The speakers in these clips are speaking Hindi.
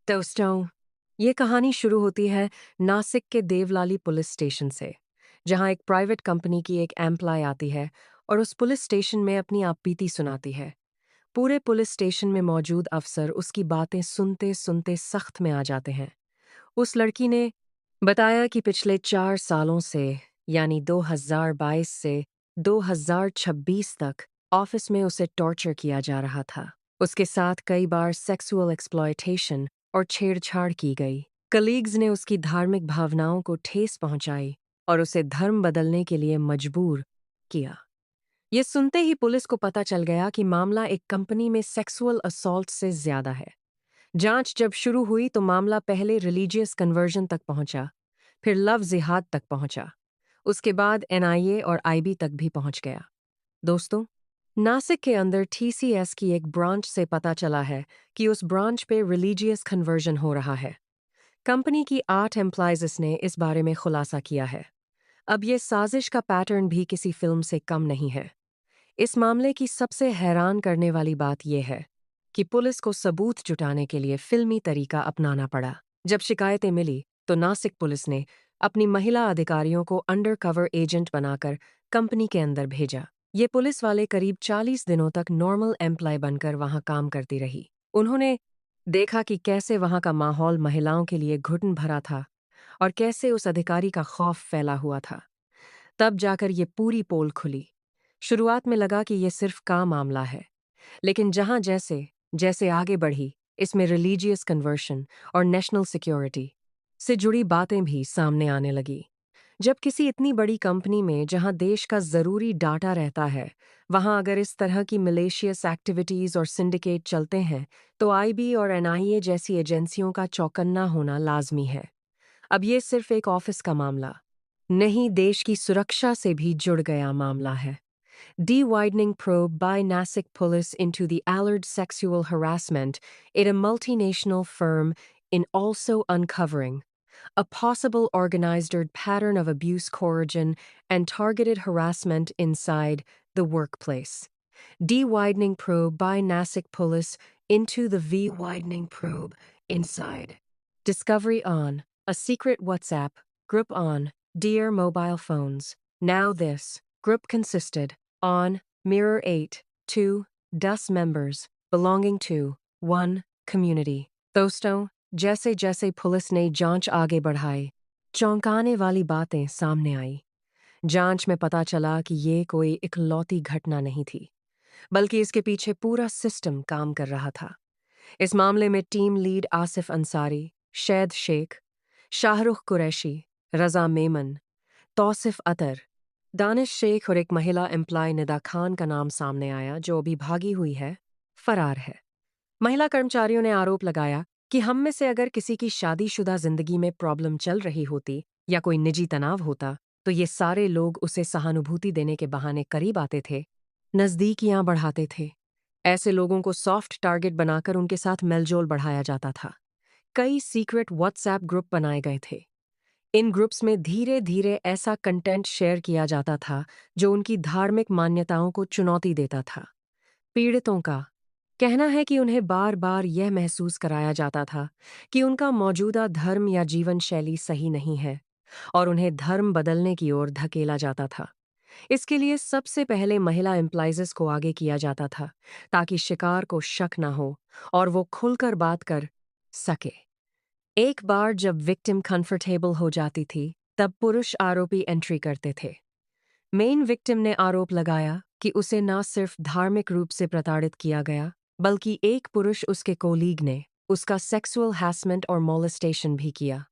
दोस्तों, ये कहानी शुरू होती है नासिक के देवलाली पुलिस स्टेशन से, जहां एक प्राइवेट कंपनी की एक एम्प्लॉय आती है और उस पुलिस स्टेशन में अपनी आपबीती सुनाती है। पूरे पुलिस स्टेशन में मौजूद अफसर उसकी बातें सुनते सुनते सख्त में आ जाते हैं। उस लड़की ने बताया कि पिछले 4 सालों से, यानी 2022 से 2026 तक, ऑफिस में उसे टॉर्चर किया जा रहा था। उसके साथ कई बार सेक्सुअल एक्सप्लॉयटेशन और छेड़छाड़ की गई। कलीग्स ने उसकी धार्मिक भावनाओं को ठेस पहुंचाई और उसे धर्म बदलने के लिए मजबूर किया। ये सुनते ही पुलिस को पता चल गया कि मामला एक कंपनी में सेक्सुअल असॉल्ट से ज्यादा है। जांच जब शुरू हुई तो मामला पहले रिलीजियस कन्वर्जन तक पहुंचा, फिर लव जिहाद तक पहुंचा। उसके बाद एनआईए और आईबी तक भी पहुंच गया। दोस्तों, नासिक के अंदर टीसीएस की एक ब्रांच से पता चला है कि उस ब्रांच पे रिलीजियस कन्वर्जन हो रहा है। कंपनी की 8 एम्प्लॉयज ने इस बारे में खुलासा किया है। अब ये साजिश का पैटर्न भी किसी फिल्म से कम नहीं है। इस मामले की सबसे हैरान करने वाली बात यह है कि पुलिस को सबूत जुटाने के लिए फिल्मी तरीका अपनाना पड़ा। जब शिकायतें मिली तो नासिक पुलिस ने अपनी महिला अधिकारियों को अंडरकवर एजेंट बनाकर कंपनी के अंदर भेजा। ये पुलिस वाले करीब 40 दिनों तक नॉर्मल एम्प्लॉय बनकर वहां काम करती रही। उन्होंने देखा कि कैसे वहां का माहौल महिलाओं के लिए घुटन भरा था और कैसे उस अधिकारी का खौफ फैला हुआ था। तब जाकर ये पूरी पोल खुली। शुरुआत में लगा कि ये सिर्फ का मामला है, लेकिन जहां जैसे जैसे आगे बढ़ी, इसमें रिलीजियस कन्वर्शन और नेशनल सिक्योरिटी से जुड़ी बातें भी सामने आने लगी। जब किसी इतनी बड़ी कंपनी में जहां देश का जरूरी डाटा रहता है, वहां अगर इस तरह की मिलेशियस एक्टिविटीज और सिंडिकेट चलते हैं, तो आईबी और एनआईए जैसी एजेंसियों का चौकन्ना होना लाजमी है। अब ये सिर्फ एक ऑफिस का मामला नहीं, देश की सुरक्षा से भी जुड़ गया मामला है। De-widening probe by Nasik police into the Allard sexual harassment in a multinational firm in also uncovering a possible organized pattern of abuse, coercion, and targeted harassment inside the workplace. De-widening probe by Nasik police into the V-widening probe inside. Discovery on a secret WhatsApp group on Dear Mobile Phones. Now this group consisted on Mirror 8, 2, DUS members belonging to 1 community. दोस्तों, जैसे जैसे पुलिस ने जांच आगे बढ़ाई, चौंकाने वाली बातें सामने आई। जांच में पता चला कि ये कोई इकलौती घटना नहीं थी, बल्कि इसके पीछे पूरा सिस्टम काम कर रहा था। इस मामले में टीम लीड आसिफ अंसारी, शैद शेख, शाहरुख कुरैशी, रजा मेमन, तौसिफ अतर, दानिश शेख और एक महिला एम्प्लॉय निदा खान का नाम सामने आया, जो अभी भागी हुई है, फरार है। महिला कर्मचारियों ने आरोप लगाया कि हम में से अगर किसी की शादीशुदा जिंदगी में प्रॉब्लम चल रही होती या कोई निजी तनाव होता, तो ये सारे लोग उसे सहानुभूति देने के बहाने करीब आते थे, नज़दीकियां बढ़ाते थे। ऐसे लोगों को सॉफ्ट टारगेट बनाकर उनके साथ मेलजोल बढ़ाया जाता था। कई सीक्रेट व्हाट्सएप ग्रुप बनाए गए थे। इन ग्रुप्स में धीरे धीरे ऐसा कंटेंट शेयर किया जाता था जो उनकी धार्मिक मान्यताओं को चुनौती देता था। पीड़ितों का कहना है कि उन्हें बार बार यह महसूस कराया जाता था कि उनका मौजूदा धर्म या जीवन शैली सही नहीं है और उन्हें धर्म बदलने की ओर धकेला जाता था। इसके लिए सबसे पहले महिला एम्प्लॉयज को आगे किया जाता था, ताकि शिकार को शक न हो और वो खुलकर बात कर सके। एक बार जब विक्टिम कंफर्टेबल हो जाती थी, तब पुरुष आरोपी एंट्री करते थे। मेन विक्टिम ने आरोप लगाया कि उसे न सिर्फ धार्मिक रूप से प्रताड़ित किया गया, बल्कि एक पुरुष उसके कोलीग ने उसका सेक्सुअल हैरेसमेंट और मोलेस्टेशन भी किया।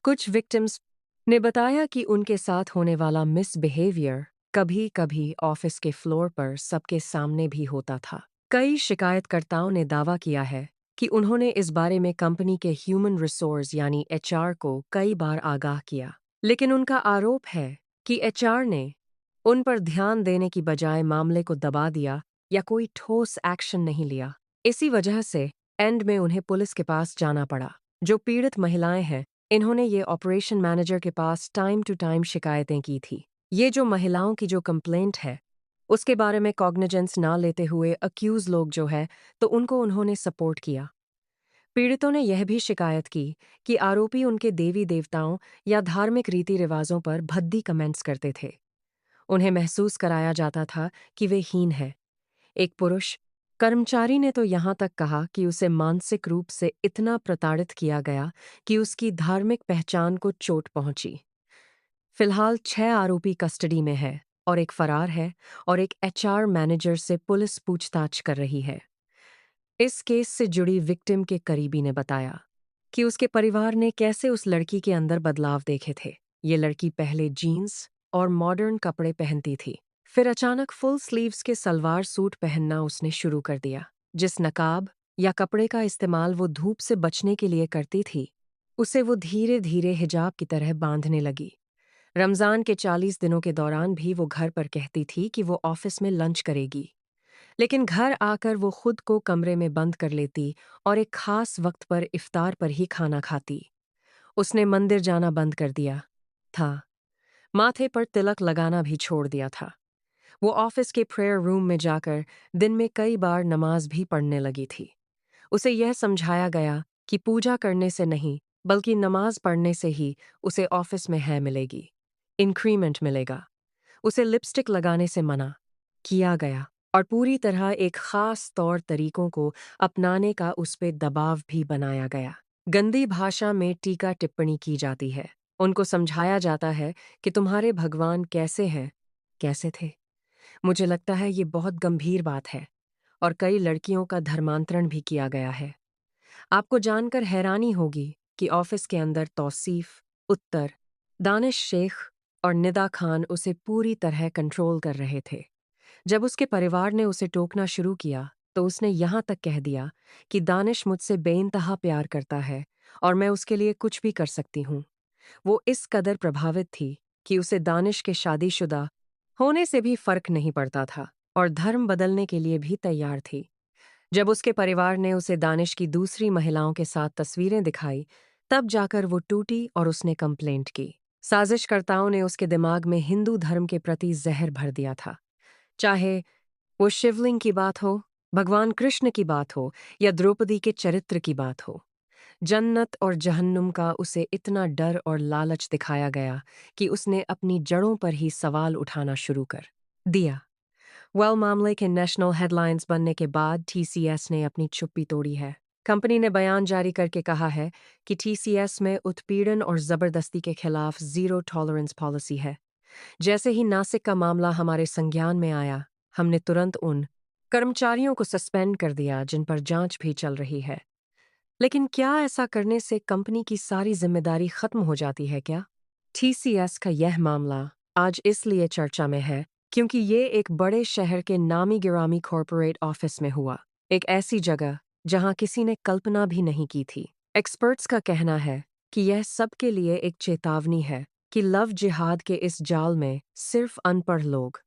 कुछ विक्टिम्स ने बताया कि उनके साथ होने वाला मिसबिहेवियर कभी कभी ऑफिस के फ्लोर पर सबके सामने भी होता था। कई शिकायतकर्ताओं ने दावा किया है कि उन्होंने इस बारे में कंपनी के ह्यूमन रिसोर्स यानी एचआर को कई बार आगाह किया, लेकिन उनका आरोप है कि एचआर ने उन पर ध्यान देने की बजाय मामले को दबा दिया या कोई ठोस एक्शन नहीं लिया। इसी वजह से एंड में उन्हें पुलिस के पास जाना पड़ा। जो पीड़ित महिलाएं हैं, इन्होंने ये ऑपरेशन मैनेजर के पास टाइम टू टाइम शिकायतें की थी। ये जो महिलाओं की जो कंप्लेंट है, उसके बारे में कॉग्निजेंस ना लेते हुए अक्यूज लोग जो है, तो उनको उन्होंने सपोर्ट किया। पीड़ितों ने यह भी शिकायत की कि आरोपी उनके देवी देवताओं या धार्मिक रीति रिवाजों पर भद्दी कमेंट्स करते थे। उन्हें महसूस कराया जाता था कि वे हीन है। एक पुरुष कर्मचारी ने तो यहाँ तक कहा कि उसे मानसिक रूप से इतना प्रताड़ित किया गया कि उसकी धार्मिक पहचान को चोट पहुंची। फिलहाल 6 आरोपी कस्टडी में है और एक फरार है और एक एचआर मैनेजर से पुलिस पूछताछ कर रही है। इस केस से जुड़ी विक्टिम के करीबी ने बताया कि उसके परिवार ने कैसे उस लड़की के अंदर बदलाव देखे थे। ये लड़की पहले जीन्स और मॉडर्न कपड़े पहनती थी, फिर अचानक फुल स्लीव्स के सलवार सूट पहनना उसने शुरू कर दिया। जिस नकाब या कपड़े का इस्तेमाल वो धूप से बचने के लिए करती थी, उसे वो धीरे धीरे हिजाब की तरह बांधने लगी। रमजान के 40 दिनों के दौरान भी वो घर पर कहती थी कि वो ऑफिस में लंच करेगी, लेकिन घर आकर वो खुद को कमरे में बंद कर लेती और एक खास वक्त पर इफ्तार पर ही खाना खाती। उसने मंदिर जाना बंद कर दिया था, माथे पर तिलक लगाना भी छोड़ दिया था। वो ऑफिस के प्रेयर रूम में जाकर दिन में कई बार नमाज भी पढ़ने लगी थी। उसे यह समझाया गया कि पूजा करने से नहीं, बल्कि नमाज पढ़ने से ही उसे ऑफिस में है मिलेगी, इंक्रीमेंट मिलेगा। उसे लिपस्टिक लगाने से मना किया गया और पूरी तरह एक खास तौर तरीकों को अपनाने का उस पे दबाव भी बनाया गया। गंदी भाषा में टीका टिप्पणी की जाती है। उनको समझाया जाता है कि तुम्हारे भगवान कैसे हैं, कैसे थे। मुझे लगता है ये बहुत गंभीर बात है और कई लड़कियों का धर्मांतरण भी किया गया है। आपको जानकर हैरानी होगी कि ऑफिस के अंदर तौसीफ, उत्तर, दानिश शेख और निदा खान उसे पूरी तरह कंट्रोल कर रहे थे। जब उसके परिवार ने उसे टोकना शुरू किया तो उसने यहाँ तक कह दिया कि दानिश मुझसे बेइंतहा प्यार करता है और मैं उसके लिए कुछ भी कर सकती हूँ। वो इस कदर प्रभावित थी कि उसे दानिश के शादीशुदा होने से भी फर्क नहीं पड़ता था और धर्म बदलने के लिए भी तैयार थी। जब उसके परिवार ने उसे दानिश की दूसरी महिलाओं के साथ तस्वीरें दिखाई, तब जाकर वो टूटी और उसने कंप्लेंट की। साजिशकर्ताओं ने उसके दिमाग में हिंदू धर्म के प्रति जहर भर दिया था। चाहे वो शिवलिंग की बात हो, भगवान कृष्ण की बात हो या द्रौपदी के चरित्र की बात हो, जन्नत और जहन्नुम का उसे इतना डर और लालच दिखाया गया कि उसने अपनी जड़ों पर ही सवाल उठाना शुरू कर दिया। मामले के नेशनल हेडलाइंस बनने के बाद टीसीएस ने अपनी चुप्पी तोड़ी है। कंपनी ने बयान जारी करके कहा है कि टीसीएस में उत्पीड़न और जबरदस्ती के खिलाफ जीरो टॉलरेंस पॉलिसी है। जैसे ही नासिक का मामला हमारे संज्ञान में आया, हमने तुरंत उन कर्मचारियों को सस्पेंड कर दिया जिन पर जांच भी चल रही है। लेकिन क्या ऐसा करने से कंपनी की सारी जिम्मेदारी खत्म हो जाती है क्या? टीसीएस का यह मामला आज इसलिए चर्चा में है क्योंकि ये एक बड़े शहर के नामी गिरामी कॉरपोरेट ऑफिस में हुआ, एक ऐसी जगह जहां किसी ने कल्पना भी नहीं की थी। एक्सपर्ट्स का कहना है कि यह सबके लिए एक चेतावनी है कि लव जिहाद के इस जाल में सिर्फ अनपढ़ लोग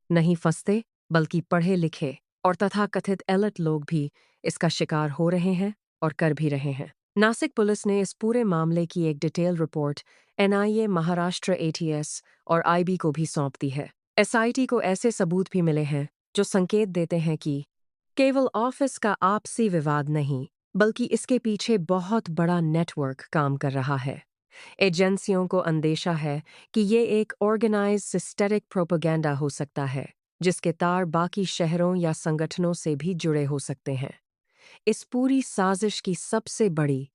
नहीं फंसते, बल्कि पढ़े लिखे और तथाकथित एलर्ट लोग भी इसका शिकार हो रहे हैं और कर भी रहे हैं। नासिक पुलिस ने इस पूरे मामले की एक detail report NIA, Maharashtra ATS और आईबी को भी सौंप दी है। एसआईटी को ऐसे सबूत भी मिले हैं जो संकेत देते हैं कि केवल ऑफिस का आपसी विवाद नहीं, बल्कि इसके पीछे बहुत बड़ा नेटवर्क काम कर रहा है। एजेंसियों को अंदेशा है कि ये एक ऑर्गेनाइज्ड सिस्टेरिक प्रोपेगेंडा हो सकता है, जिसके तार बाकी शहरों या संगठनों से भी जुड़े हो सकते हैं। इस पूरी साजिश की सबसे बड़ी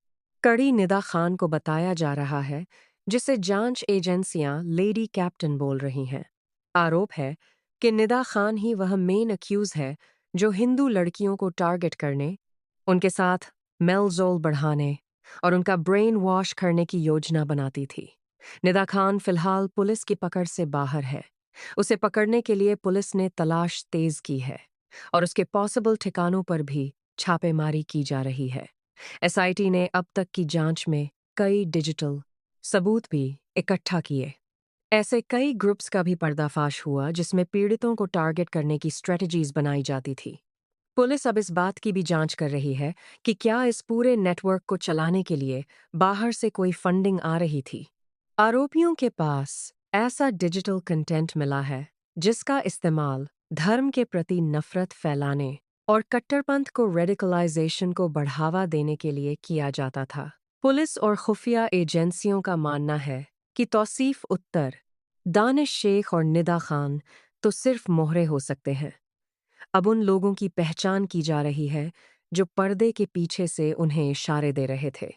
कड़ी निदा खान को बताया जा रहा है, जिसे जांच एजेंसियां लेडी कैप्टन बोल रही हैं। आरोप है कि निदा खान ही वह मेन अक्यूज है जो हिंदू लड़कियों को टारगेट करने, उनके साथ मेलजोल बढ़ाने और उनका ब्रेन वॉश करने की योजना बनाती थी। निदा खान फिलहाल पुलिस की पकड़ से बाहर है। उसे पकड़ने के लिए पुलिस ने तलाश तेज की है और उसके पॉसिबल ठिकानों पर भी छापेमारी की जा रही है। एसआईटी ने अब तक की जांच में कई डिजिटल सबूत भी इकट्ठा किए। ऐसे कई ग्रुप्स का भी पर्दाफाश हुआ जिसमें पीड़ितों को टारगेट करने की स्ट्रेटजीज बनाई जाती थी। पुलिस अब इस बात की भी जांच कर रही है कि क्या इस पूरे नेटवर्क को चलाने के लिए बाहर से कोई फंडिंग आ रही थी। आरोपियों के पास ऐसा डिजिटल कंटेंट मिला है जिसका इस्तेमाल धर्म के प्रति नफरत फैलाने और कट्टरपंथ को रेडिकलाइजेशन को बढ़ावा देने के लिए किया जाता था। पुलिस और खुफिया एजेंसियों का मानना है कि तौसीफ उत्तर, दानिश शेख और निदा खान तो सिर्फ मोहरे हो सकते हैं। अब उन लोगों की पहचान की जा रही है जो पर्दे के पीछे से उन्हें इशारे दे रहे थे।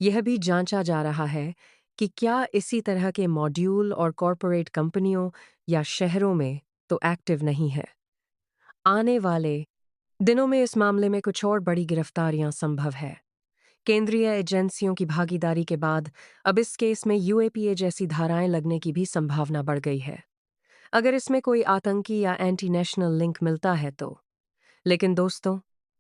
यह भी जांचा जा रहा है कि क्या इसी तरह के मॉड्यूल और कॉरपोरेट कंपनियों या शहरों में तो एक्टिव नहीं है। आने वाले दिनों में इस मामले में कुछ और बड़ी गिरफ्तारियां संभव है। केंद्रीय एजेंसियों की भागीदारी के बाद अब इस केस में यूएपीए जैसी धाराएं लगने की भी संभावना बढ़ गई है, अगर इसमें कोई आतंकी या एंटी नेशनल लिंक मिलता है तो। लेकिन दोस्तों,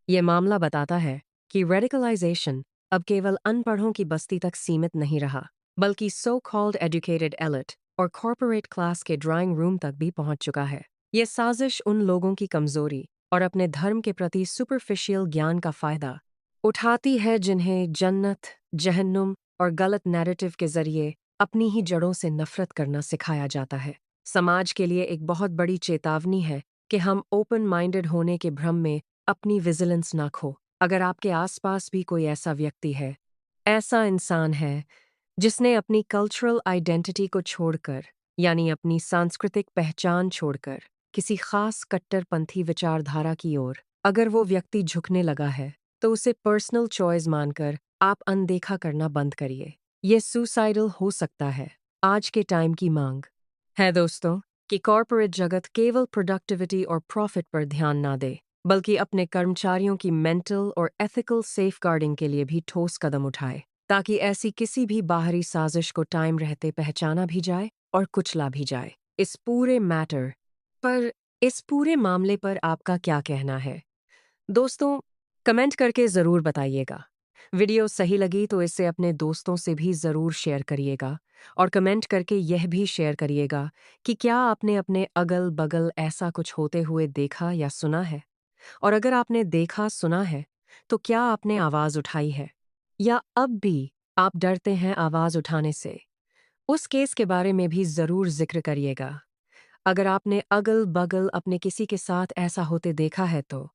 ये मामला बताता है कि रेडिकलाइजेशन अब केवल अनपढ़ों की बस्ती तक सीमित नहीं रहा, बल्कि सो कॉल्ड एजुकेटेड एलिट और कॉरपोरेट क्लास के ड्राइंग रूम तक भी पहुंच चुका है। ये साजिश उन लोगों की कमजोरी और अपने धर्म के प्रति सुपरफिशियल ज्ञान का फायदा उठाती है जिन्हें जन्नत, जहन्नुम और गलत नैरेटिव के जरिए अपनी ही जड़ों से नफरत करना सिखाया जाता है। समाज के लिए एक बहुत बड़ी चेतावनी है कि हम ओपन माइंडेड होने के भ्रम में अपनी विजिलेंस ना खो। अगर आपके आसपास भी कोई ऐसा व्यक्ति है, ऐसा इंसान है जिसने अपनी कल्चरल आइडेंटिटी को छोड़कर, यानी अपनी सांस्कृतिक पहचान छोड़कर किसी खास कट्टरपंथी विचारधारा की ओर अगर वो व्यक्ति झुकने लगा है, तो उसे पर्सनल चॉइस मानकर आप अनदेखा करना बंद करिए। ये सुसाइडल हो सकता है। आज के टाइम की मांग है दोस्तों कि कॉरपोरेट जगत केवल प्रोडक्टिविटी और प्रॉफिट पर ध्यान ना दे, बल्कि अपने कर्मचारियों की मेंटल और एथिकल सेफगार्डिंग के लिए भी ठोस कदम उठाए, ताकि ऐसी किसी भी बाहरी साजिश को टाइम रहते पहचाना भी जाए और कुचला भी जाए। इस पूरे मामले पर आपका क्या कहना है? दोस्तों, कमेंट करके ज़रूर बताइएगा। वीडियो सही लगी तो इसे अपने दोस्तों से भी ज़रूर शेयर करिएगा और कमेंट करके यह भी शेयर करिएगा कि क्या आपने अपने अगल-बगल ऐसा कुछ होते हुए देखा या सुना है? और अगर आपने देखा, सुना है, तो क्या आपने आवाज़ उठाई है? या अब भी आप डरते हैं आवाज़ उठाने से? उस केस के बारे में भी ज़रूर ज़िक्र करिएगा। अगर आपने अगल-बगल अपने किसी के साथ ऐसा होते देखा है तो